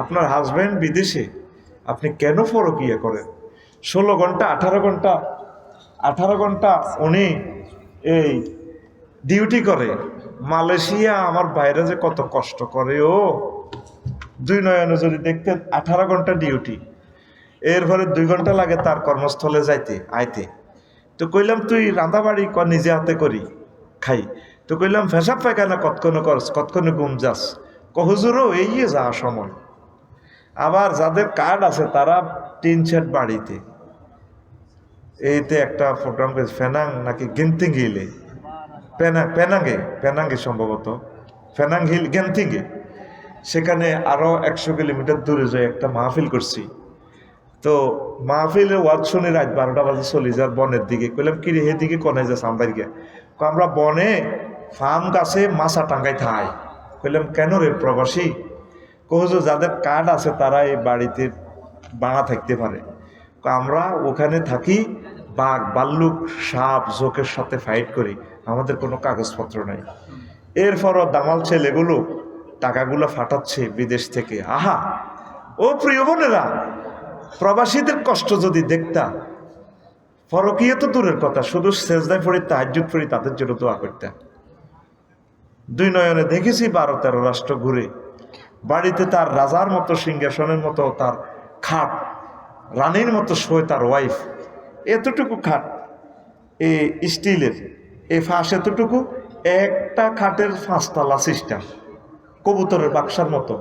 আপনার হাজব্যান্ড বিদেশে, আপনি কেন পরকীয়া করেন? 16 ঘন্টা 18 ঘন্টা উনি এই ডিউটি করে মালয়েশিয়া। আমার বাইরে যে কত কষ্ট করে, ও দুই নয়নে যদি দেখতেন, 18 ঘন্টা ডিউটি, এরপরে 2 ঘন্টা লাগে তার কর্মস্থলে যাইতে আইতে। তো কইলাম তুই রান্দাবাড়ি কর, নিজে হাতে করি খাই। তো কইলাম ফেসাব পায়খানা কতক্ষণ করস, কতক্ষণ ঘুম যাস? হুজুরও এই যা সময়। আবার যাদের কার্ড আছে তারা টিন শেড বাড়িতে, এইতে একটা প্রোগ্রাম করেছে ফেনাং নাকি গেন্তিং হিলে, পেনাঙ্গে সম্ভবত, ফেনাং হিল গেন্তিংয়ে। সেখানে আরো 100 কিলোমিটার দূরে যায় একটা মাহফিল করছি। তো মাহফিলের ওয়াজ শুনে রাত 12টা বাজে চলে যার বনের দিকে। কইলাম কি রে, এদিকে কনে যাস? আমবাড়িকে। আমরা বনে ফার্ম গাছে মাছা টাঙ্গাই থাই। কইলাম কেন রে প্রবাসী? কহজ যাদের কার্ড আছে তারা এই বাড়িতে বাড়া থাকতে পারে। আমরা ওখানে থাকি, বাঘ ভাল্লুক সাপ জোকের সাথে ফাইট করি, আমাদের কোনো কাগজপত্র নাই। এরপরও দামাল ছেলেগুলো টাকাগুলো ফাটাচ্ছে বিদেশ থেকে। আহা, ও প্রিয় বোনেরা, প্রবাসীদের কষ্ট যদি দেখতা, পরকীয়া তো দূরের কথা, শুধু সেজদায় পড়ি তাহাজ্জুদ পড়ি তাদের জন্য দোয়া করতে। 2 নয়নে দেখেছি 12-13 রাষ্ট্র ঘুরে, বাড়িতে তার রাজার মতো সিংহাসনের মতো তার খাট, রানীর মতো শোয় তার ওয়াইফ। এতটুকু খাট, এই স্টিলের, এই ফাঁস এতটুকু, একটা খাটের 5 তলা সিস্টেম, কবুতরের বাক্সার মতো।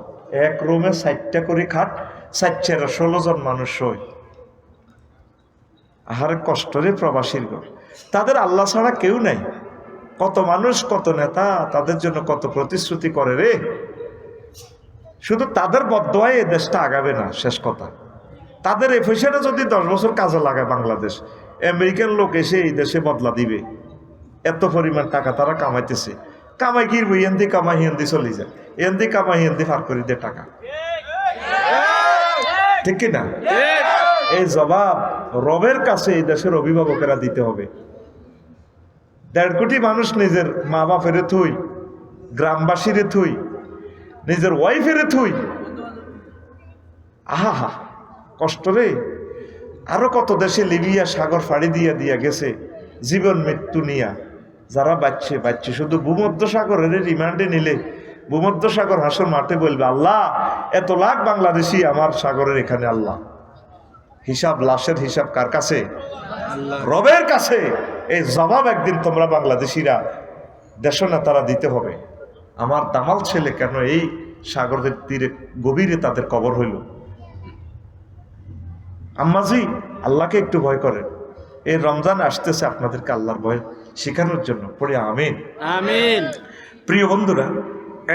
এক রুমে 4টা করে খাট, 4-16 জন মানুষ শোয়। আহারে কষ্ট রে প্রবাসীর ঘর। তাদের আল্লাহ ছাড়া কেউ নাই। কত মানুষ, কত নেতা তাদের জন্য কত প্রতিশ্রুতি করে রে। শুধু তাদের বদদোয়ায় এ দেশটা আগাবে না, শেষ কথা। তাদের এই পয়সাটা যদি 10 বছর কাজে লাগায় বাংলাদেশ, আমেরিকান লোক এসে এই দেশে বদলা দিবে। এত পরিমাণ টাকা তারা কামাইতেছে। কামাই কিনবো, এনদি কামাই হিন্দি চলে যায়, এনদি কামাই হিন্দি ফার করে দে টাকা, ঠিক কিনা? এই জবাব রবের কাছে এই দেশের অভিভাবকেরা দিতে হবে। 1.5 কোটি মানুষ নিজের মা বাপেরে থুই, গ্রামবাসীরে থুই, নিজের ওয়াইফেরে থুই। আহা হা, কষ্ট রে। আরো কত দেশে লিবিয়া সাগর ফাড়ি দিয়া গেছে জীবন মৃত্যু নিয়া। যারা বাচ্চে শুধু ভূমধ্যসাগরের রিমান্ডে নিলে ভূমধ্যসাগর হাসর মাঠে বলবে, আল্লাহ এত লাখ বাংলাদেশি আমার সাগরের এখানে। আল্লাহ হিসাব, লাশের হিসাব কার কাছে? রবের কাছে। এই জবাব একদিন তোমরা বাংলাদেশিরা, দেশ নেতারা দিতে হবে। আমার দামাল ছেলে কেন এই সাগরের তীরে গভীরে তাদের কবর হইল? আম্মাজি, আল্লাহকে একটু ভয় করেন। এই রমজান আসতেছে আপনাদেরকে আল্লাহর ভয় শেখানোর জন্য। পড়ে আমিন আমিন। প্রিয় বন্ধুরা,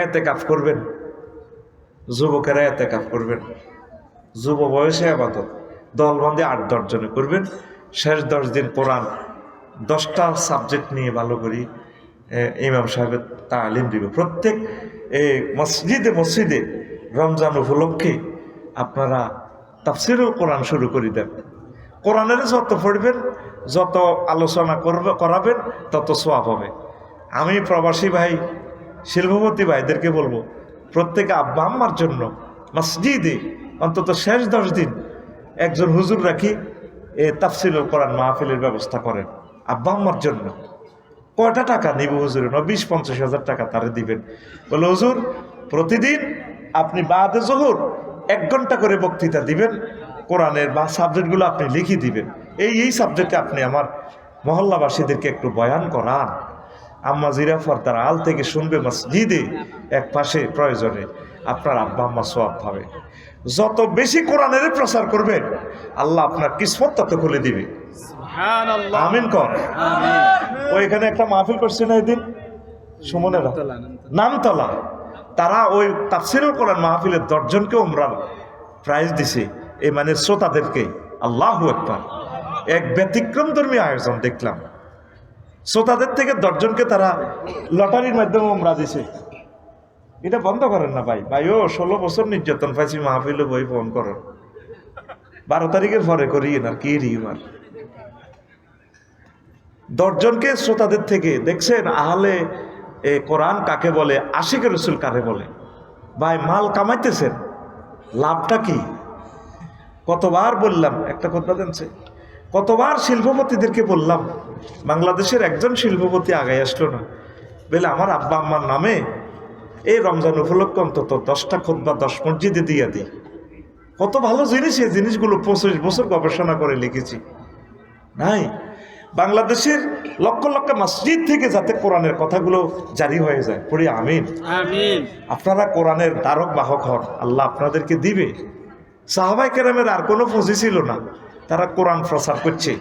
এতেকাফ করবেন, যুবকেরা এতেকাফ করবেন। যুব বয়সে আবাদত দলবন্দে 8-10 জনে করবেন। শেষ 10 দিন কোরআন 10টা সাবজেক্ট নিয়ে ভালো করি ইমাম সাহেবের তালিম দিব। প্রত্যেক মসজিদে রমজান উপলক্ষে আপনারা তাফসিরুল কোরআন শুরু করে দেন। কোরআনের যত পড়বেন, যত আলোচনা করাবেন, তত সওয়াব হবে। আমি প্রবাসী ভাই, শিল্পপতি ভাইদেরকে বলবো, প্রত্যেকে আব্বা আম্মার জন্য মসজিদে অন্তত শেষ 10 দিন একজন হুজুর রাখি তাফসিরুল কোরআন মাহফিলের ব্যবস্থা করেন আব্বা আম্মার জন্য। কয়টা টাকা নিব হুজুরের? 20-50 হাজার টাকা তারা দিবেন। বলে হুজুর প্রতিদিন আপনি বাদে জোহর 1 ঘন্টা করে বক্তৃতা দিবেন, কোরআনের বা সাবজেক্টগুলো আপনি লিখে দিবেন। এই সাবজেক্টে আপনি আমার মহল্লাবাসীদেরকে একটু বয়ান করান। আম্মা জিরা ফর্দার আল থেকে শুনবে মসজিদে এক পাশে, প্রয়োজনে আপনার আব্বা আম্মা সওয়াব পাবে। যত বেশি কোরআনের প্রচার করবেন, আল্লাহ আপনার কিসমত তত খুলে দিবে। আমিন কর। ওইখানে একটা মাহফিল করছে না এদিন সুমনেরা, নামতলা, তারা ওই তাফসিরুল কোরআন মাহফিলের 10 জনকে উমরার প্রাইজ দিছে, এই মানে শ্রোতাদেরকে। আল্লাহু আকবার, এক ব্যতিক্রমধর্মী আয়োজন দেখলাম। শ্রোতাদের থেকে 10 জনকে তারা লটারির মাধ্যমে উমরা দিছে। এটা বন্ধ করেন না ভাই। ও 16 বছর নির্যাতন পাইছি, মাহফিলে বই ফোন করো, 12 তারিখের পরে করি না কি রিমার। 10 জনকে শ্রোতাদের থেকে দেখছেন। আহলে কোরআন কাকে বলে, আশিকে রসুল কারে বলে? ভাই মাল কামাইতেছেন, লাভটা কি? কতবার বললাম, একটা কথা জানছে, কতবার শিল্পপতিদেরকে বললাম, বাংলাদেশের একজন শিল্পপতি আগায় আসলো না। বলে আমার আব্বা আম্মার নামে এই রমজান উপলক্ষে অন্তত 10টা খুতবা 10 মসজিদে দিয়ে দিই। কত ভালো জিনিস, এই জিনিসগুলো 25 বছর গবেষণা করে লিখেছি। নাই, বাংলাদেশের লক্ষ লক্ষ মসজিদ থেকে যাতে কোরআনের কথাগুলো জারি হয়ে যায়, পড়ি আমিন আমিন। আপনারা কোরআনের দ্বারক বাহক হন, আল্লাহ আপনাদেরকে দিবে। সাহাবায়ে কেরামের আর কোনো পুঁজি ছিল না, তারা কোরআন প্রচার করছে।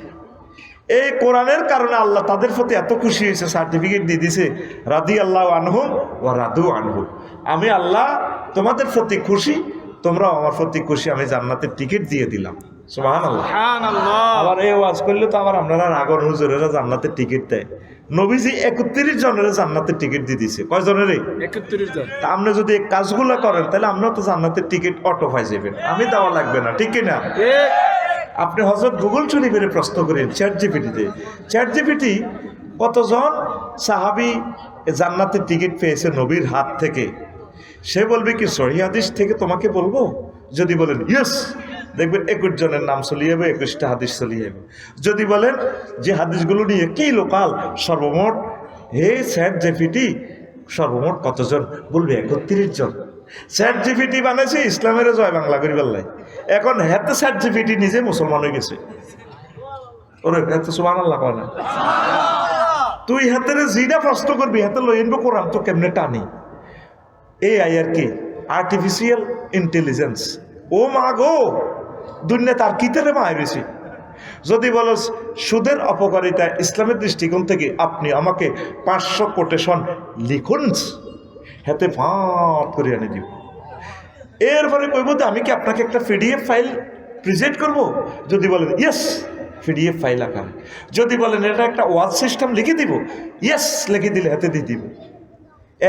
এই কোরআনের কারণে আল্লাহ তাদের প্রতি এত খুশি হয়েছে, সার্টিফিকেট দিয়ে দিছে, রাদিয়াল্লাহু আনহুম ওয়া রাদু আনহু। আমি আল্লাহ তোমাদের প্রতি খুশি, তোমরাও আমার প্রতি খুশি, আমি জান্নাতের টিকিট দিয়ে দিলাম। সুবহানাল্লাহ। আবার এই ওয়াজ করলে তো আবার আপনারা রাগন হুজুরেরা জান্নাতের টিকিট দেয়। নবীজি 31 জনের জান্নাতের টিকিট দিয়ে দিছে। কয় জনের? 31 জন। তা আপনি যদি এই কাজগুলো করেন তাহলে আপনারা তো জান্নাতের টিকিট অটো পাই যাবেন, আমি দেওয়া লাগবে না, ঠিক কিনা? আপনি হযরত গুগল শরীফের প্রশ্ন করেন চ্যাট জিপিটিতে, চ্যাট জিপিটি কতজন সাহাবী জান্নাতের টিকিট পেয়েছে নবীর হাত থেকে, সে বলবে কি সহিহ হাদিস থেকে তোমাকে বলবো? যদি বলেন ইয়েস, দেখবেন 21 জনের নাম চলে যাবে, 21টা হাদিস চলে যাবে। যদি বলেন যে হাদিসগুলো নিয়ে কি লোকাল, সর্বমোট হে চ্যাট জিপিটি সর্বমোট কতজন? বলবে 31 জন। চ্যাট জিপিটি বানাইছে ইসলামের জয় বাংলা করিবার লাই। এখন হেতে চ্যাট জিপিটি নিজে মুসলমান হয়ে গেছে। ওরে হেতে সুবহানাল্লাহ কয় না? তুই হেতের জিটা প্রশ্ন করবি, হেতে লই আনবো কোরআন তো কেমনে টানি। এআই আর কি, আর্টিফিশিয়াল ইন্টেলিজেন্স। ও মা গো, দুনিয়া তার কিতেরে মায় বেশি। যদি বলো সুদের অপকারিতা ইসলামের দৃষ্টিকোণ থেকে, আপনি আমাকে 500 কোটেশন লিখুন, হাতে ফাঁট করে এনে দিব। এরপরে কইব যে আমি কি আপনাকে একটা পিডিএফ ফাইল প্রেজেন্ট করব? যদি বলেন ইয়েস, পিডিএফ ফাইল আকারে। যদি বলেন এটা একটা ওয়াজ সিস্টেম লিখে দিব, ইয়েস লিখে দিলে হাতে দিয়ে দিব।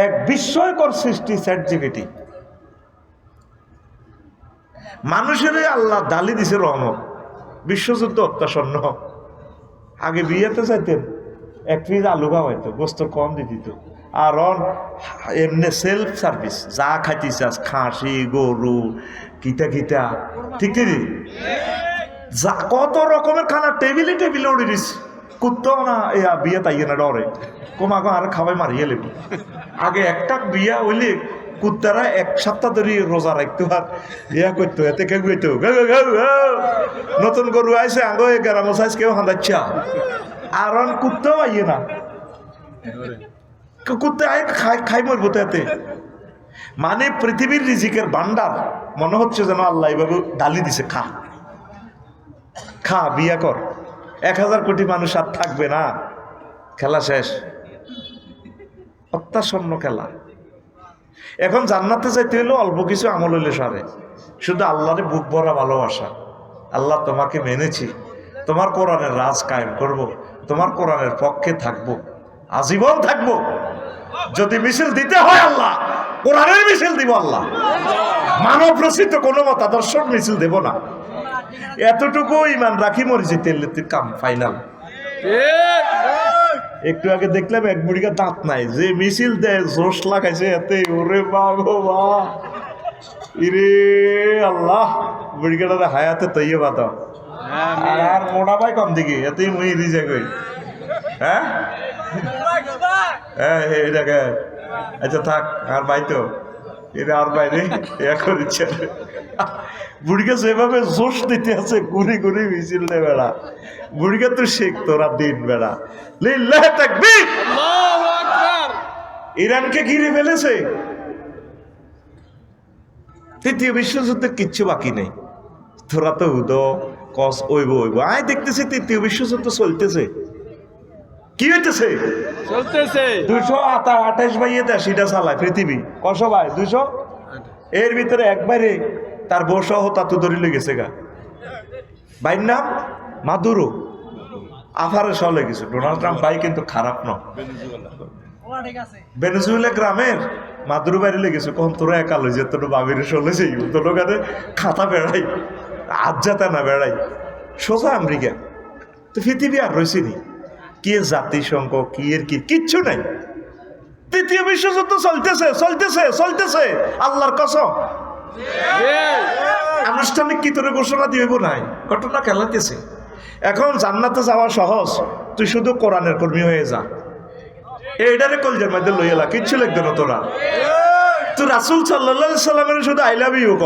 এক বিস্ময়কর সৃষ্টি চ্যাট জিপিটি। মানুষের আল্লাহ ডালি দিছে রহমত। বিশ্বযুদ্ধ অত্যাসন্ন, আগে বিয়েতে চাইতেন 1 পিস আলু খাওয়াইতো, গোস্ত কম দিয়ে দিত। আর এমনি সেলফ সার্ভিস, যা খাইতে চাস, খাসি গরু কিতা কিতা, ঠিক ঠিক যা কত রকমের খানা টেবিলে টেবিলে উড়ে দিস। কুত্তাও না বিয়ে তাইয়ে না ডরে, কমাগো আর খাওয়াই মারিয়ে লেব। আগে একটা বিয়া হইলে কুত্তারা 1 সপ্তাহ ধরে রোজা রাখতো আর ইয়া করতো, এতে কে গইতো নতুন গরু আইসে আঙ্গো গ্রাম সাইজ কেউ হাঁদাচ্ছা। আর কুত্তাও আইয়ে না, কুত্তে আয় খাই মরবো তো এতে। মানে পৃথিবীর রিজিকের ভান্ডার মনে হচ্ছে যেন আল্লাহ এইভাবে ডালি দিছে, খা খা বিয়া কর। 1000 কোটি মানুষ আর থাকবে না, খেলা শেষ, অত্যাসন্ন খেলা। এখন জান্নাতে যাইতে হইলে অল্প কিছু আমল হইলে সারে, শুধু আল্লাহরে বুক ভরা ভালোবাসা। আল্লাহ তোমাকে মেনেছি, তোমার কোরআনের রাজ কায়েম করব, তোমার কোরআনের পক্ষে থাকবো, আজীবন থাকবো। যদি মিছিল দিতে হয় আল্লাহ কোরআনের মিছিল দিব, আল্লাহ মানব রচিত কোনো মতাদর্শর মিছিল দেব না। এতটুকু ইমান রাখি মরি যেতে কাম ফাইনাল। একটু আগে দেখলাম এক বুড়িকা দাঁত নাই, যে মিছিল দেয় জোশ লাগাইছে এতে, ওরে বাবা ইরে আল্লাহ, বুড়িকাটা হায়াতে তৈয়ে বাতা। আর মোটা ভাই কম দিকে এতে মুই রিজে কই। হ্যাঁ হ্যাঁ এটাকে আচ্ছা থাক, আর ভাই তো এরা আর বাইরে এখন ইচ্ছে বুড়িকে যেভাবে জোশ দিতে আছে, ঘুরি ঘুরি মিছিল দে বেড়া। বুড়িকে তো শেখ তোরা দিন বেড়া। লিল্লাহ তাকবীর, আল্লাহু আকবার। ইরানকে ঘিরে ফেলেছে। 3য় বিশ্বযুদ্ধের কিচ্ছু বাকি নেই। তোরা তো উদো কস ওইব ওইব আয় দেখতেছি 3য় বিশ্বযুদ্ধ চলতেছে। কি হইতেছে? চলতেছে 228 বাইয়ে দেশিটা চালায় পৃথিবী। কশো ভাই 200, এর ভিতরে একবারে তার বসহ তাতু ধরে লেগেছে গা। ভাইয়ের নাম মাদুরো, আফারে চলে গেছে। ডোনাল্ড ট্রাম্প ভাই কিন্তু খারাপ নয়। ভেনেজুয়েলা গ্রামের মাদুরো বাইরে লেগেছে, কখন তোরা একা লই যে তোর বাবির চলে যাই, তোর ওখানে খাতা বেড়াই, আজ যাতে না বেড়াই, সোজা আমেরিকা। তো পৃথিবী আর রয়েছে নি, কি জাতিসংঘ কি এর কি কিচ্ছু নাই। 3য় বিশ্বযুদ্ধ চলতেছে চলতেছে চলতেছে, আল্লাহর কসম আনুষ্ঠানিক কি তোরে ঘোষণা দিব নাই, ঘটনা খেলাতেছে। এখন জান্নাতে যাওয়া সহজ, তুই শুধু কোরআনের কর্মী হয়ে যা, এইটারে কলজের মধ্যে লই এলা, কিচ্ছু লিখবে না তোরা। তুই রাসূল সাল্লাল্লাহু আলাইহি সাল্লামের শুধু আই লাভ ইউ ক,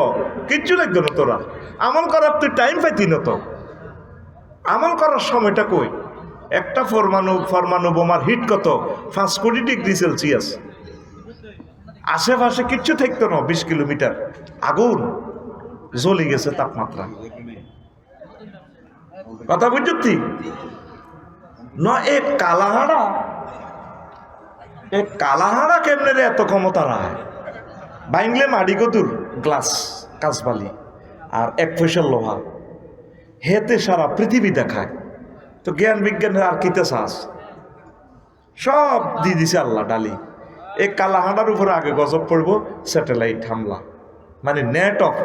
কিচ্ছু লিখবে না তোরা। আমল করার তুই টাইম পাইতি না, তো আমল করার সময়টা কই? একটা ফরমাণু বোমার হিট কত? 5 কোটি ডিগ্রি সেলসিয়াস। আশেপাশে কিচ্ছু থাকতো না, 20 কিলোমিটার আগুন জ্বলে গেছে তাপমাত্রা। কথা বুঝছি না? এ কালাহাড়া কেমনে রে এত ক্ষমতা রায়? বাইংলে মাড়ি কতুর গ্লাস কাঁচবালি আর 1 পয়সার লোহা, হেতে সারা পৃথিবী দেখায়। তো জ্ঞান বিজ্ঞানের আর কিতে চাস? সব দিয়ে দিছে আল্লাহ ডালি। এই কালাহাড়ার উপরে আগে গজব পড়বো স্যাটেলাইট হামলা, মানে নেট অফ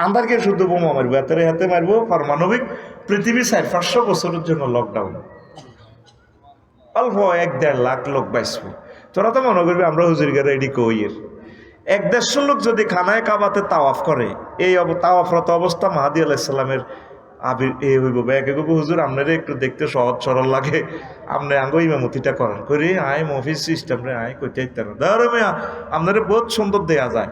আন্দারকে শুধু বোমা মারবো, হাতে মারবো পারমাণবিক। পৃথিবী 400-500 বছরের জন্য লকডাউন। অল্প 1-1.5 লাখ লোক বাঁচবো। তোরা তো মনে করবি আমরা হুজুরগা রেডি কইয়ের। 1-150 লোক যদি খানায় কাবাতে তাওয়াফ করে, এই তাওয়াফরত অবস্থা মাহাদি আলাইহিস সালামের হইব। হুজুর আপনারা একটু দেখতে সহজ সরল লাগে, আপনি আঙ্গ ইমামতিটা করেন করে আয় মফিস সিস্টেম রে আয় কইতে ধরো মেয়া আপনারা বহুত সুন্দর দেয়া যায়।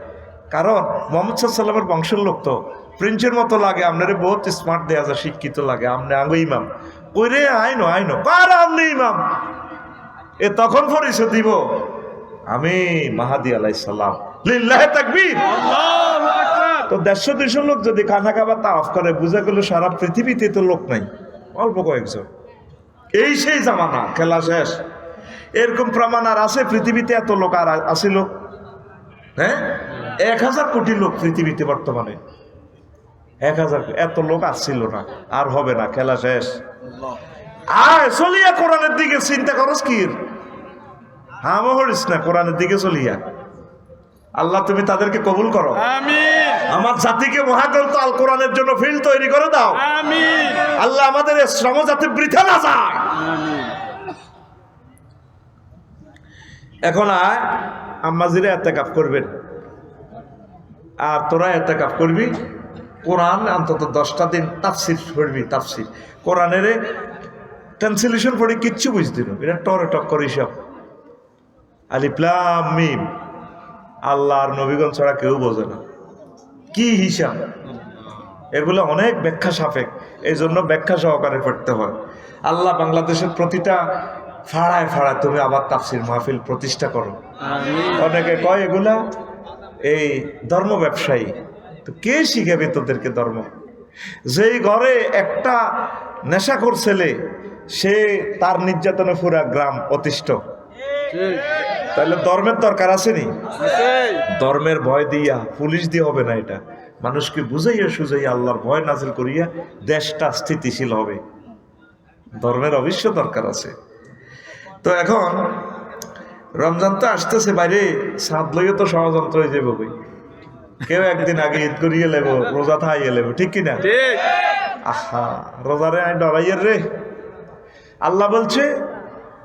কারণ মোহাম্মদ সাল্লামের বংশের লোক তো প্রিন্সের মতো লাগে, আপনারা বহুত স্মার্ট দেয়া যায়, শিক্ষিত লাগে। আপনি আঙ্গ ইমাম কইরে আইনো কার আপনি ইমাম? এ তখন পরিচয় দিব আমি মাহাদি আলাইহিস সালাম, লিল্লাহি তাকবীর। তো 150-200 লোক যদি খানা খাবার তাওয়াফ করে, বুঝা গেল সারা পৃথিবীতে তো লোক নাই, অল্প কয়েকজন। এই সেই জামানা, খেলা শেষ। এরকম প্রমাণ আর আছে পৃথিবীতে? এত লোক আর আসিল? হ্যাঁ, 1000 কোটি লোক পৃথিবীতে বর্তমানে। 1000, এত লোক আসছিল না, আর হবে না, খেলা শেষ। আয় চলিয়া কোরআনের দিকে চিন্তা করস কি? হ্যাঁ মহরিস না, কোরআনের দিকে চলিয়া। আল্লাহ তুমি তাদেরকে কবুল করো, আমিন। আমার জাতিকে মহাগ্রন্থ আল কোরআনের জন্য ফিল্ড তৈরি করে দাও, আমিন। আল্লাহ আমাদের শ্রম যাতে বৃথা না যায়, আমিন। এখন আয় আম্মাজিরা ইতিকাফ করবেন, আর তোরা ইতিকাফ করবি। কোরআন অন্তত 10টা দিন তাফসির পড়বি। তাফসির কোরআনের ট্রান্সলেশন পড়ে কিচ্ছু বুঝতি না, এটা টরে টক করে সব আলিফ লাম মিম। আল্লাহর নবীগণ ছাড়া কেউ বোঝে না কি হিসাব। এগুলো অনেক ব্যাখ্যা সাপেক, এই জন্য ব্যাখ্যা সহকারে পড়তে হয়। আল্লাহ বাংলাদেশের প্রতিটা ফাড়ায় ফাড়ায় তুমি আবার তাফসির মাহফিল প্রতিষ্ঠা করো। অনেকে কয় এগুলা এই ধর্ম ব্যবসায়ী। তো কে শিখাবে তোদেরকে ধর্ম? যেই ঘরে একটা নেশাখোর ছেলে, সে তার নির্যাতনে পুরা গ্রাম অতিষ্ঠ, তাহলে ধর্মের দরকার আছে নি? ধর্মের ভয় দিয়া পুলিশ দিয়ে হবে না, এটা মানুষকে বুঝাইয়া সুঝাইয়া আল্লাহর ভয় নাজিল করিয়া দেশটা স্থিতিশীল হবে। ধর্মের অবশ্য দরকার আছে। তো এখন রমজান তো আসতেছে, বাইরে সাদ লইয়া তো ষড়যন্ত্র হয়ে যাবো। কেউ একদিন আগে ঈদ করিয়ে লেব, রোজা থাইয়ে লেব, ঠিক কিনা? আহা, রোজারে আই ডরাইয়ের রে। আল্লাহ বলছে,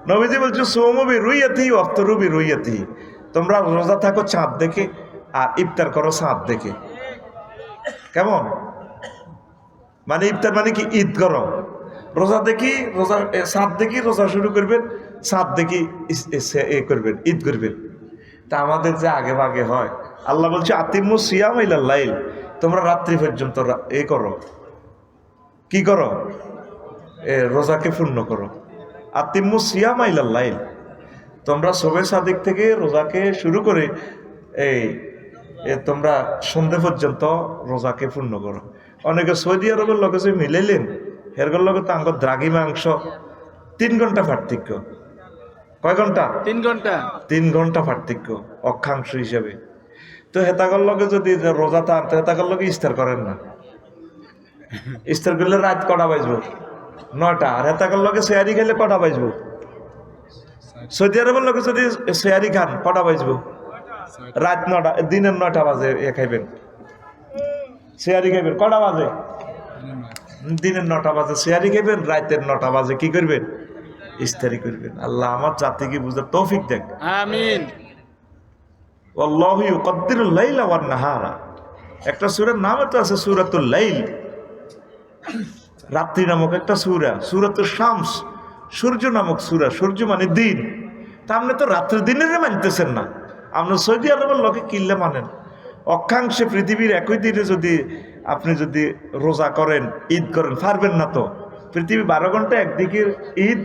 নবীজি বলছে সৌমবি রুইয়াতি অফতরুবি রুইয়াতি, তোমরা রোজা থাকো চাঁদ দেখে আর ইফতার করো চাঁদ দেখে। কেমন? মানে ইফতার মানে কি? ঈদ করো। রোজা দেখি রোজা চাঁদ দেখি রোজা শুরু করবেন, চাঁদ দেখি এ করবেন, ঈদ করবেন। তা আমাদের যে আগে ভাগে হয়, আল্লাহ বলছে আতিমু সিয়াম ইলাল লাইল, তোমরা রাত্রি পর্যন্ত এ করো, কি করো? রোজাকে পূর্ণ করো। আতিমু সিয়াম ইলাল লাইল, তোমরা সবে সাদিক থেকে রোজাকে শুরু করে এই তোমরা সন্ধে পর্যন্ত রোজাকে পূর্ণ করো। অনেকে সৌদি আরবের লোকে যে মিলাইলেন, এরগুলোর লোকে তো আঙ্গ দ্রাঘি মাংস 3 ঘন্টা পার্থক্য। কয় ঘন্টা? 3 ঘন্টা। 3 ঘন্টা পার্থক্য অক্ষাংশ হিসাবে। তো হেতাগর লগে যদি রোজা থান, তো হেতাগর লগে ইস্তার করেন না। ইস্তার করলে রাত কটা বাজবো? 9টা। আর হেতাগর লগে শেয়ারি খেলে কটা বাজবো? সৌদি আরবের লগে যদি শেয়ারি খান কটা বাজবো? রাত 9টা, দিনের 9টা বাজে এ খাইবেন, শেয়ারি খাইবেন। কটা বাজে? দিনের 9টা বাজে শেয়ারি খাইবেন, রাতের 9টা বাজে কি করবেন? ইস্তারি করবেন। আল্লাহ আমার জাতিকে বুঝার তৌফিক দেন, আমিন। আল্লাহু ইউকদ্দিরুল লাইলা ওয়ান নাহারা, একটা সূরার নাম তো আছে সূরাতুল লাইল, রাত্রি নামক একটা সূরা, সূরাতুল শামস সূর্য নামক সূরা, সূর্য মানে দিন। তা আপনি তো রাত্রি দিনের মানতেছেন না, আপনার সৌদি আরবের লোকে কিল্লা মানেন। অক্ষাংশে পৃথিবীর একই দিনে যদি আপনি যদি রোজা করেন, ঈদ করেন, পারবেন না তো। পৃথিবী 12 ঘন্টা একদিকে ঈদ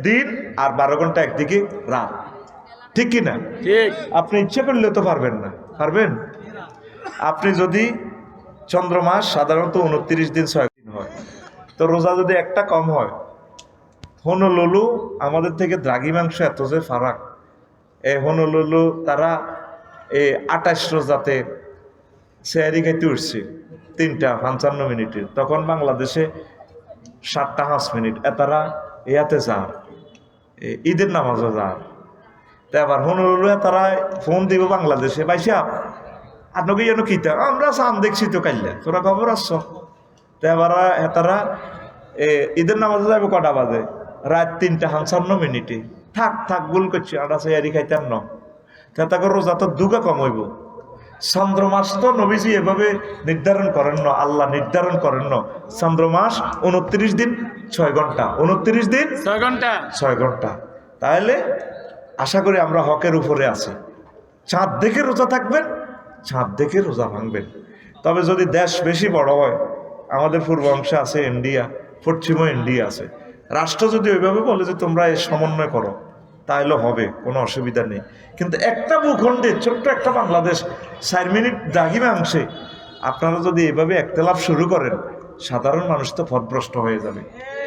দিন আর 12 ঘন্টা একদিকে রাত, ঠিক কি না? ঠিক। আপনি ইচ্ছে করলেও তো পারবেন না, পারবেন? আপনি যদি চন্দ্রমাস সাধারণত 29 দিন 6 দিন হয়, তো রোজা যদি একটা কম হয়, হনলুলু আমাদের থেকে দ্রাঘিমাংশ এত যে ফারাক, এই হনলুলু তারা 28 রোজাতে সেহারি খাইতে উঠছে 3:55 মিনিটে, তখন বাংলাদেশে 7:05 তারা ইয়াতে যার ঈদের নামাজও যার। তো আবার হনলুলু তারা ফোন দিব বাংলাদেশে, বাইসা আপনাকে যেন কিতা আমরা চান দেখছি তো কাইলে, তোরা খবর আসছ। তো এবার তারা ঈদের নামাজে যাবে কটা বাজে? রাত 3:55 মিনিটে। থাক থাক ভুল করছি, আমরা সেয়ারি খাইতাম ন। তাকে রোজা তো দুগা কম হইব। চন্দ্রমাস তো নবীজি এভাবে নির্ধারণ করেন না, আল্লাহ নির্ধারণ করেন না। চন্দ্রমাস 29 দিন 6 ঘন্টা, 29 দিন 6 ঘন্টা। 6 ঘন্টা। তাহলে আশা করি আমরা হকের উপরে আছি। চাঁদ দেখে রোজা থাকবেন, চাঁদ দেখে রোজা ভাঙবেন। তবে যদি দেশ বেশি বড় হয়, আমাদের পূর্ব অংশে আছে ইন্ডিয়া, পশ্চিম ইন্ডিয়া আছে, রাষ্ট্র যদি ওইভাবে বলে যে তোমরা এই সমন্বয় করো, তাহলে হবে, কোনো অসুবিধা নেই। কিন্তু একটা ভূখণ্ডে ছোট্ট একটা বাংলাদেশ 4 মিনিট দ্রাঘিমাংশে আপনারা যদি এভাবে একতলাপ শুরু করেন, সাধারণ মানুষ তো পথভ্রষ্ট হয়ে যাবে।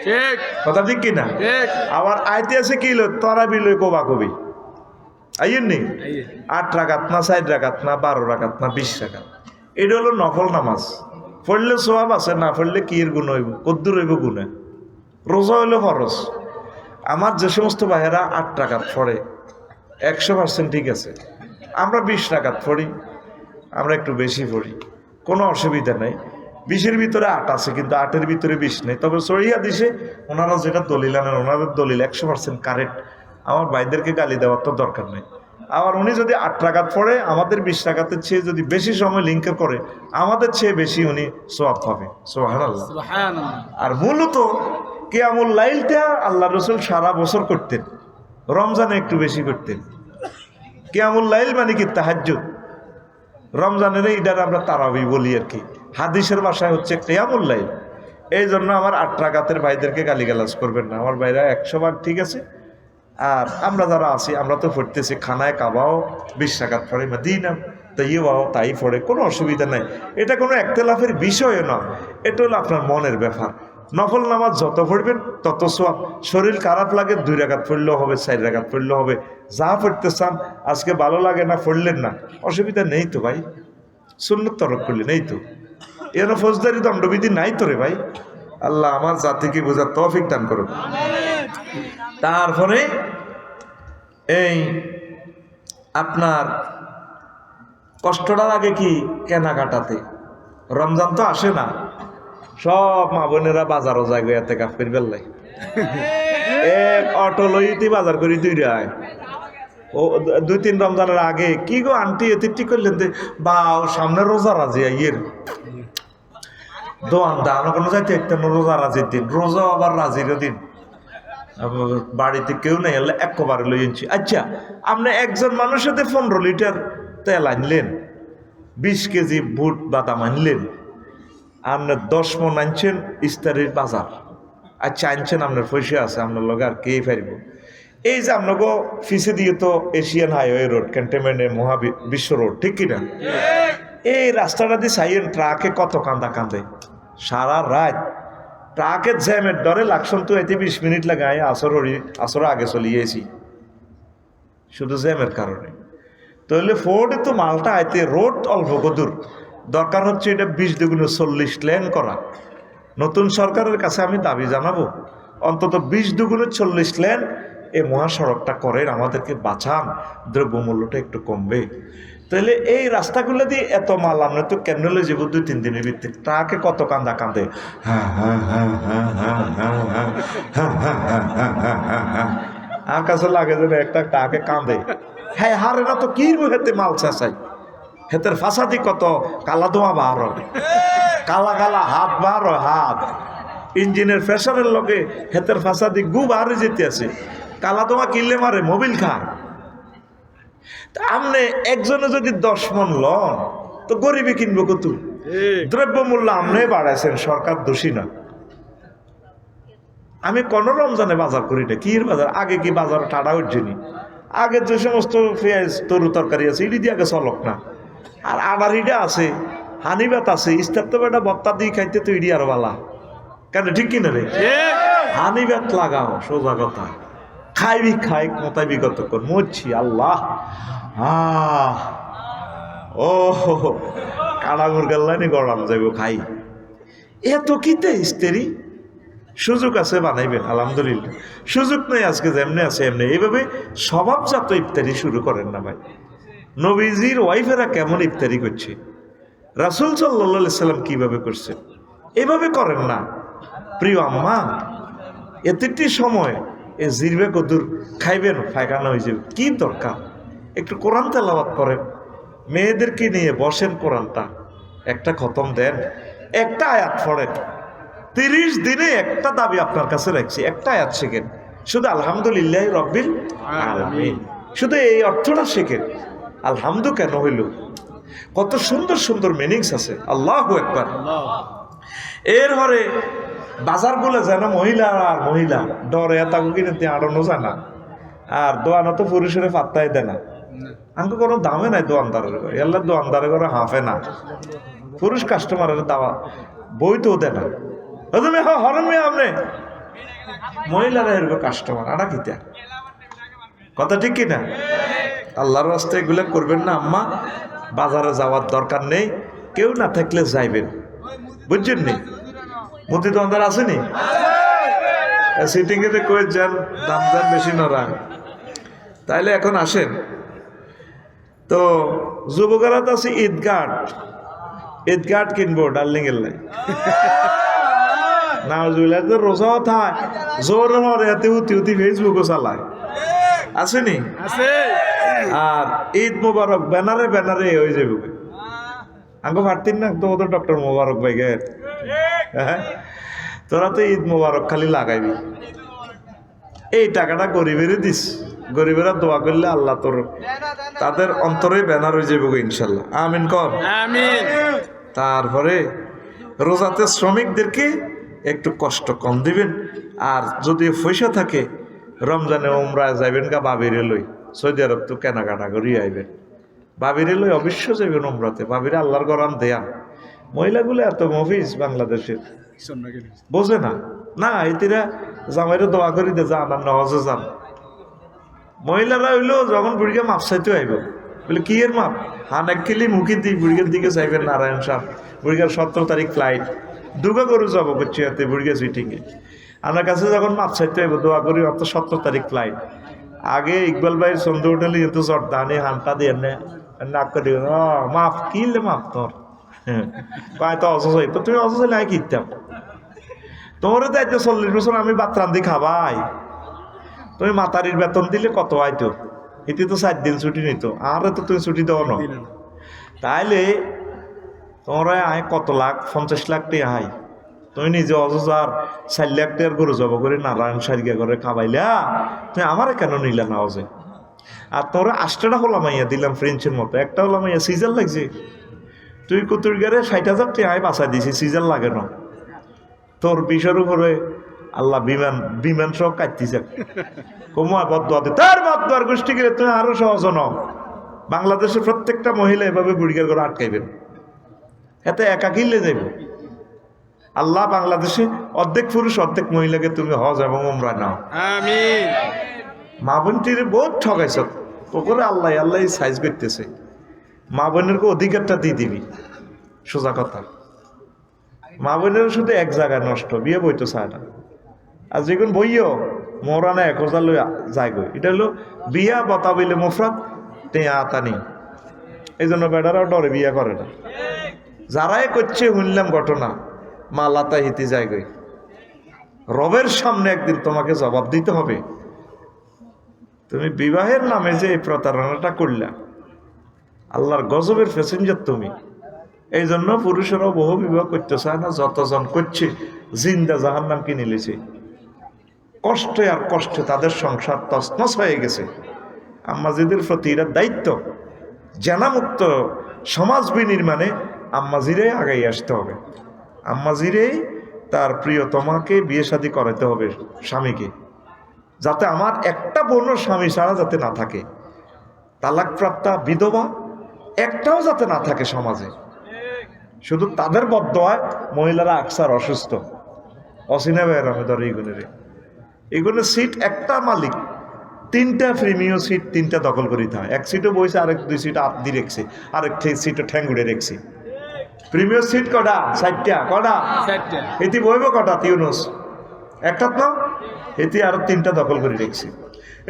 ঠিক কথা ঠিক কিনা? ঠিক। আবার আইতে আছে কি তরা বিল কবা কবি আইয়েন নেই 8 রাকাত না 4 রাকাত না 12 রাকাত না 20 রাকাত, এটা হলো নফল নামাজ। পড়লে সোয়াব আছে, না পড়লে কি এর গুণ হইব, কদ্দুর হইব গুণে। রোজা হইলো ফরজ। আমার যে সমস্ত ভাইয়েরা 8 রাকাত পড়ে 100% ঠিক আছে। আমরা 20 রাকাত পড়ি, আমরা একটু বেশি পড়ি, কোনো অসুবিধা নেই। 20-এর ভিতরে 8 আছে, কিন্তু 8-এর ভিতরে 20 নেই। তবে সরিয়া দিছে ওনারা যেটা দলিল আনেন, ওনাদের দলিল 100% কারেক্ট। আমার ভাইদেরকে গালি দেওয়ার তো দরকার নেই। আবার উনি যদি 8 রাকাত পড়ে, আমাদের 20 রাকাতের চেয়ে যদি বেশি সময় লিঙ্ক করে, আমাদের চেয়ে বেশি উনি সওয়াব পাবে। সুবহানাল্লাহ। সুবহানাল্লাহ। আর মূলত কিয়ামুল লাইলটা আল্লাহ রসুল সারা বছর করতেন, রমজানে একটু বেশি করতেন। কিয়ামুল লাইল মানে কি? তাহাজ্জুদ। রমজানের এইটার আমরা তারাবি বলি আর কি, হাদিসের ভাষায় হচ্ছে কিয়ামুল লাইল। এই জন্য আমার 8 রাকাতের ভাইদেরকে গালিগালাজ করবেন না, আমার ভাইরা 100 ভাগ ঠিক আছে। আর আমরা যারা আছি, আমরা তো পড়তেছি, খানায় কাবাও 20 রাকাত পড়ে, মদিনা তাইয়্যিবাও তাই পড়ে, কোনো অসুবিধা নাই। এটা কোনো একতলাফের বিষয় না, এটা হলো আপনার মনের ব্যাপার। নফল নামাজ যত পড়বেন তত সওয়াব। শরীর খারাপ লাগে 2 রাকাত পড়লেও হবে, 4 রাকাত পড়লেও হবে, যা পড়তে চান। আজকে ভালো লাগে না, পড়লেন না, অসুবিধা নেই তো ভাই। সুন্নত তরক করলে নেই তো, এর ফৌজদারি দণ্ডবিধি নাই তো রে ভাই। আল্লাহ আমার জাতিকে বোঝার তৌফিক দান করুন। তারপরে এই আপনার কষ্টটা লাগে কি কেনাকাটাতে। রমজান তো আসে না, সব মা বোনেরা বাজারও যায় এতে কাফের বেল্লাই, এক অটো লইতে বাজার করি 2 রায়। ও 2-3 রমজানের আগে কি গো আন্টি এতে ঠিক করলেন বা সামনে রোজা রাজি ইয়ের দোয়ান দা আমার কোনো যাইতে একটা রোজা রাজির দিন, রোজা আবার রাজির দিন, বাড়িতে কেউ নেই, এলে একবারে লই আনছি। আচ্ছা, আপনি একজন মানুষের 15 লিটার তেল আনলেন, 20 কেজি বুট বাদাম আনলেন, আপনার 10 মণ আনছেন ইস্তারির বাজার। আচ্ছা আনছেন, আপনার পয়সা আছে, আপনার লগে আর কে পারিব। এই যে আপনাকে ফিসে দিয়ে তো এশিয়ান হাইওয়ে রোড, ক্যান্টনমেন্টের বিশ্ব রোড, ঠিক কিনা? এই রাস্তাটা দিয়ে সাইয়েন ট্রাকে কত কান্দা কান্দে সারা রাত। ট্রাকের জ্যামের ডরে লাগছন তো এতে 20 মিনিট লাগায় আসর আগে চলে গিয়েছি, শুধু জ্যামের কারণে। তাহলে ফোর্ডে তো মালটা আইতে রোড অল্প দূর, দরকার হচ্ছে এটা 20 দুগুণে 40 লেন করা। নতুন সরকারের কাছে আমি দাবি জানাবো, অন্তত 20 দুগুণে 40 লেন এই মহাসড়কটা করেন, আমাদেরকে বাঁচান, দ্রব্যমূল্যটা একটু কমবে। তাহলে এই রাস্তাগুলো দিয়ে এত মাল আমরা তো কেমনে যাবো 2-3 দিনের ভিত্তিক। ট্রাকে কত কান্দা কান্দে, আমার কাছে লাগে যেন একটা ট্রাকে কান্দে। হ্যাঁ হারে না তো কি মুহেতে মাল চেঁচাই, হেতের ফাসাদি কত কালা ধোঁয়া বার হয়, কালা কালা হাত বার হয়, হাত ইঞ্জিনের প্রেসারের লগে হেতের ফাসাদি গু বার যেতে আছে, কালা ধোঁয়া কিনলে মারে মোবিল খায়। আপনি একজনে যদি 10 মণ লন তো গরিবে কিনবো কত? দ্রব্য মূল্য আপনি বাড়াইছেন, সরকার দোষী না। আমি কোন রমজানে বাজার করি না, কি বাজার? আগে কি বাজার টাড়া উঠছেনি? আগে যে সমস্ত পেঁয়াজ তরু তরকারি আছে ইডি দিয়ে আগে চলক না, আর আবার ইডা আছে, হানিবাত আছে, ইস্তার তো বেটা বত্তা দিয়ে খাইতে তো ইডি আর বালা কেন, ঠিক কিনা রে? হানিবাত লাগাও, সোজা কথা। খাইবি খাই মতাই বিগত কর মরছি আল্লাহ। ও কাড়া মুরগার লাইনে গরম যাইব খাই, এত কিতে ইস্তেরি। সুযোগ আছে বানাইবেন, আলহামদুলিল্লাহ। সুযোগ নেই আজকে যেমনি আছে এমনি। এইভাবে স্বভাবজাত ইফতারি শুরু করেন না ভাই। নবীজির ওয়াইফেরা কেমন ইফতারি করছে, রাসূল সাল্লাল্লাহু আলাইহি সাল্লাম কিভাবে করছে, এভাবে করেন না। প্রিয় আম্মা, এতটি সময় এ জিরবে কদুর খাইবেন, ফায়খানা হয়ে যাবে, কি দরকার? একটু কোরআন তেলাওয়াত করেন, মেয়েদেরকে নিয়ে বসেন, কোরআনটা একটা খতম দেন, একটা আয়াত পড়েন। 30 দিনে একটা দাবি আপনার কাছে রাখছি, একটা আয়াত শেখেন, শুধু আলহামদুলিল্লাহ রব্বিল আলামিন, শুধু এই অর্থটা শেখেন। আলহামদু কেন হইল, কত সুন্দর সুন্দর মিনিংস আছে। আল্লাহু আকবার। এর হরে বাজারগুলো যেন মহিলা আর মহিলা ডরে তাকে কিনে আড়ানো যায় না, আর দোয়ানো তো পুরুষের পাত্তাই দেয় না। আমাকে কোনো দামে নাই দোয়ানদারের ঘরে, এল্লার দোয়ানদারের ঘরে হাফে না, পুরুষ কাস্টমারের দাওয়া বই তো দেয় না। হরণ মেয়ে আপনি মহিলারা এরকম কাস্টমার আনা কিতা কথা, ঠিক কিনা? আল্লাহর রাস্তায় এগুলো করবেন না আম্মা। বাজারে যাওয়ার দরকার নেই, কেউ না থাকলে যাইবেন, বুঝছেন নি? মতি দোকানদার আসেনি, সিটিং এ কয়ে যান, দাম যান বেশি নড়া। তাইলে এখন আসেন তো যুবকেরা তো আছে ঈদগাট কিনবো ডার্লিং এর লাই না, রোজাও থায় জোর হতে হুতি হুতি ফেসবুকও চালায়, আসেনি? আর ঈদ মোবারক ব্যানারে ব্যানারে হয়ে যাবে। আঙ্গো ফাটতিন না তো ওদের ডক্টর মোবারক ভাই গে, তোরা তো ঈদ মোবারক খালি লাগাইবি, এই টাকাটা গরিবের দিস, গরিবেরা দোয়া করলে আল্লাহ তোর তাদের অন্তরে ব্যানার হয়ে যাবে ইনশাল্লাহ। আমিন কর। তারপরে রোজাতে শ্রমিকদেরকে একটু কষ্ট কম দিবেন, আর যদি পয়সা থাকে রমজানে উমরায় যাইবেন গা বাবিরে লই, সৌদি আরব তো কেনাকাটা করিয়ে আইবেন, বাবিরে লই অবশ্য যাইবেন উমরাতে, বাবিরে আল্লাহর গরান দেয়া। মহিলাগুলো এত মফিজ বাংলাদেশের বোঝে না, না এতিরা জামাইরে দোয়া করি দে যান আর নওয়াজে যান। মহিলারা হইলো যখন বুড়িকে মাপ চাইতে আইব, বলে কি এর মাপ? হান এক কিলি মুখি দিই বুড়িকের দিকে চাইবেন নারায়ণ সাহ, বুড়িকার 17 তারিখ ফ্লাইট, দুগা করে যাবো করছি হাতে বুড়িকে সুইটিংয়ে। আমার কাছে যখন মাপ চাইতে আইব দোয়া করি, অত 17 তারিখ ফ্লাইট। আগে ইকবাল ভাইয়ের সন্ধ্যে উঠেলে কিন্তু জর্দানি হানটা দিয়ে নাক করে মাপ কিনলে মাপ তোর, কয় তো অসুস্থ, তো তুমি অসুস্থ হলে আমি কিনতাম তোমারও তো এতে 40 বছর আমি ভাত রান্ধি খাবাই, তুমি মাতারির বেতন দিলে কত আইতো, এতে তো 4 দিন ছুটি নিত, আর তো তুমি ছুটি দেও না। তাইলে তোমরা আয় কত লাখ, 50 লাখ টাকা হাই, তুমি নিজে অজার 4 লাখ টাকার গরু জব করে নারায়ণ সারিয়া করে খাবাইলা, তুমি আমারে কেন নিলা না অজে? আর তোরা 8টা হলামাইয়া দিলাম ফ্রেঞ্চের মতো, একটা হলামাইয়া সিজার লাগছে, তুই কুতুর গারে 60,000 টাকা আয় বাঁচাই দিছি, সিজার লাগে না তোর বিষয়ের উপরে আল্লাহ বিমান সহ কাটতেছে, কমা বদুয়া দে তার বদুয়ার গোষ্ঠী গেলে তুমি আরো সহজ নও। বাংলাদেশের প্রত্যেকটা মহিলা এভাবে বুড়িগার করে আটকাইবেন, এতে একা কিনলে যাইব। আল্লাহ বাংলাদেশে অর্ধেক পুরুষ অর্ধেক মহিলাকে তুমি হজ এবং উমরা নাও। আমিন। মা বোনটির বহুত ঠকাইছ, তোকে আল্লাহ আল্লাহ সাইজ করতেছে, মা বোনের অধিকারটা দিয়ে দিবি, সোজা কথা। মা বোনের শুধু এক জায়গায় নষ্ট, বিয়ে বইতো চায়টা, আর যেগুন বইও মরানা 1000 লই যায় গই, এটা হলো বিয়া বতা বইলে মুফরাত টেয়া আতানি, এই জন্য বেড়ারাও ডরে বিয়া করে না। যারাই করছে শুনলাম ঘটনা, মা লাতা হিতে যায় গই, রবের সামনে একদিন তোমাকে জবাব দিতে হবে। তুমি বিবাহের নামে যে এই প্রতারণাটা করলা, আল্লাহর গজবের প্যাসেঞ্জার তুমি। এই জন্য পুরুষেরাও বহু বিবাহ করতে চায় না, যতজন করছে জিন্দা জাহান্নাম কিনে নিয়েছে। কষ্টে আর কষ্টে তাদের সংসার তছনছ হয়ে গেছে। আম্মাজিদের প্রতি এরা দায়িত্ব, জেনামুক্ত সমাজ বিনির্মাণে আম্মাজিরে আগাই আসতে হবে। আম্মাজিরে তার প্রিয়তমাকে বিয়ে শাদী করাতে হবে স্বামীকে, যাতে আমার একটা বোন স্বামী ছাড়া যাতে না থাকে, তালাকপ্রাপ্তা বিধবা একটাও যাতে না থাকে সমাজে। শুধু তাদের বদদোয়ায় মহিলারা আকসার অসুস্থ। অসিনা ভাইয়ের আমি ধর এগুলো সিট একটা মালিক 3টা প্রিমিয়াম সিট 3টা দখল করিতে হয়। এক সিটও বইছে, আরেক 2 সিট আপ দিয়ে রেখছে, আরেক সিটও ঠ্যাঙ্গুড়ে রেখছে। প্রিমিয়াম সিট কটা? 4টা। কটা? 4টা। এটি বইব কটা? তিউনুস একটা তো, এটি আরো 3টা দখল করে রেখছে।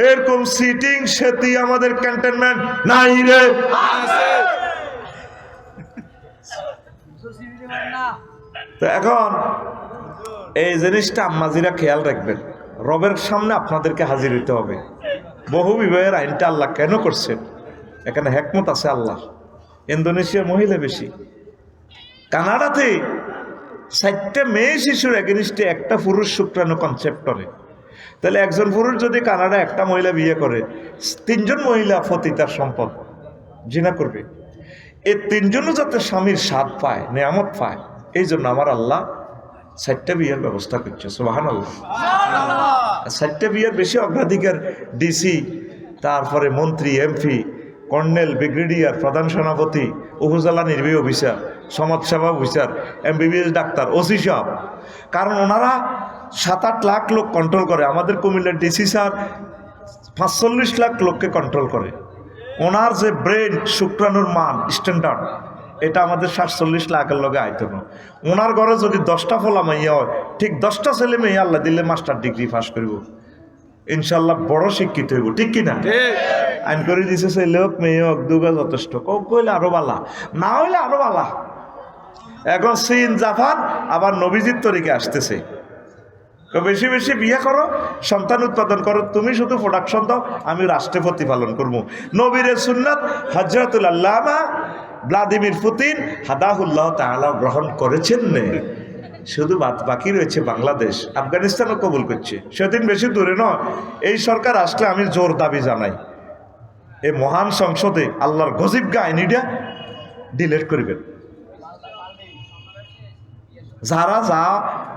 এরকম সিটিং সেটি আমাদের ক্যান্টনমেন্ট নাই রে। তো এখন এই জিনিসটা আম্মাজিরা খেয়াল রাখবেন। রবের সামনে আপনাদেরকে হাজির হইতে হবে। বহু বিবাহের আইনটা আল্লাহ কেন করছেন? এখানে হেকমত আছে আল্লাহ। ইন্দোনেশিয়ার মহিলা বেশি। কানাডাতে 4টা মেয়ে শিশুর এগেনিস্টে একটা পুরুষ শুক্রাণু কনসেপ্ট করে। তাহলে একজন পুরুষ যদি কানাডা একটা মহিলা বিয়ে করে, 3জন মহিলা পতিতার সম্পদ জিনা করবে। এই 3জনও যাতে স্বামীর স্বাদ পায়, নেয়ামত পায়, এই জন্য আমার আল্লাহ 4টা বিয়ের ব্যবস্থা করছে। সুবহানাল্লাহ। 4টা বিয়ের বেশি অগ্রাধিকার ডিসি, তারপরে মন্ত্রী, এমপি, কর্নেল, ব্রিগেডিয়ার, প্রধান সেনাপতি, উপজেলা নির্বাহী অফিসার, সমাজসেবা অফিসার, এমবিবিএস ডাক্তার, ওসি সাহেব। কারণ ওনারা 7-8 লাখ লোক কন্ট্রোল করে। আমাদের কুমিল্লার ডিসি স্যার 45 লাখ লোককে কন্ট্রোল করে। ওনার যে ব্রেন, শুক্রাণুর মান স্ট্যান্ডার্ড, এটা আমাদের 47 লাখের লগে আইতো না। ওনার ঘরে যদি 10টা ফলা মাইয়া হয়, ঠিক 10টা ছেলে মেয়ে আল্লাহ দিলে মাস্টার ডিগ্রি পাস করব, ইনশাল্লাহ বড় শিক্ষিত হইব। ঠিক কিনা? আইন করে দিছে ছেলে হোক মেয়ে হোক, দুগা যথেষ্ট। কইলে আরো বালা, না হইলে আরো বালা। এখন চীন, জাপান আবার নবীজির তরিকে আসতেছে। বেশি বেশি বিয়ে করো, সন্তান উৎপাদন করো, তুমি শুধু প্রোডাকশন দাও, আমি রাষ্ট্রে প্রতিপালন করবো। নবীর সুন্নাত হযরতুল আল্লামা ভ্লাদিমির পুতিন হাদাহুল্লাহ তাআলা গ্রহণ করেছেন নে। শুধু বাকি রয়েছে বাংলাদেশ, আফগানিস্তানও কবুল করছে। সেদিন বেশি দূরে নয়, এই সরকার আসলে আমি জোর দাবি জানাই, এই মহান সংসদে আল্লাহর গজিবগা আইনিটা ডিলেট করবেন। যারা যা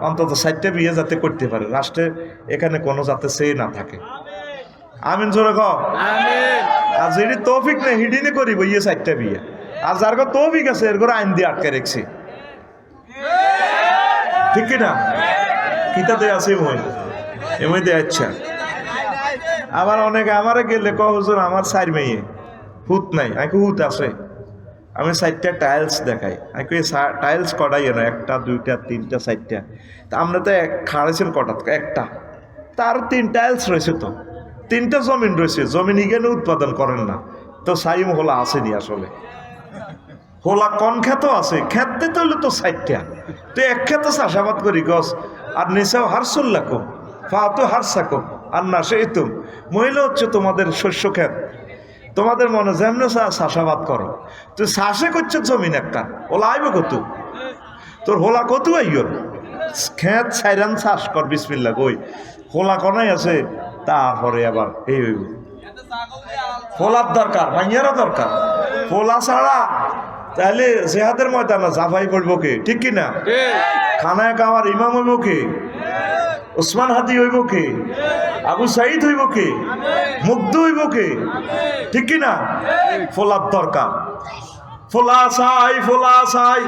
অন্তত 4টা বিয়ে যাতে করতে পারে রাষ্ট্রে, এখানে কোনো যাতে সেই না থাকে। আমিন জোরে কও। আর যেটি তৌফিক নেই হিডিনে করিব ইয়ে 4টা বিয়ে। আর যার ঘর তৌফিক আছে এর ঘরে আইন দিয়ে আটকে রেখছি। ঠিক কিনা? কিতাতে আছে এমই দেয়। আচ্ছা, আবার অনেকে আমারে গেলে ক হুজুর আমার 4 মেয়ে, হুত নাই। আমি হুত আছে, আমি 4টা টাইলস দেখাই। আমি টাইলস কটাই না, 1টা 2টা 3টা 4টা। তা আমরা তো খাড়াইছেন কটা? একটা। তার 3 টাইলস রয়েছে, তো 3টা জমিন রয়েছে, জমিন এখানে উৎপাদন করেন না তো সাইম হোলা আসেনি আসলে। হোলা কন ক্ষেত আছে, ক্ষেতে তো হইলো তো 4টা। তো এক ক্ষেতে চাষাবাদ করি গছ, আর নিচাও হারসুল্লাকুম ফাতো হারসাকুম আর না সেই তুম। মহিলা হচ্ছে তোমাদের শস্য ক্ষেত, তোমাদের মনে যেমন চাষাবাদ করো। তুই চাষে করছে জমিন একটা, ওলা আইব কত? তোর হোলা কত আইয়র? খেত ছাইরান চাষ কর, বিসমিল্লাহ কই। হোলা কনাই আছে, তারপরে আবার এই হইব। হোলার দরকার, মাইয়ারও দরকার। হোলা ছাড়া তাহলে জেহাদের ময়দানে জাফাই করবো কে? ঠিক কিনা? খানায় খাওয়ার ইমাম হইব কে? ওসমান হাদি হইব কে? আবু সাইদ হইব কে? মুগ্ধ হইব কে? ঠিক কিনা? ফোলার দরকার। ফোলা চাই, ফোলা চাই।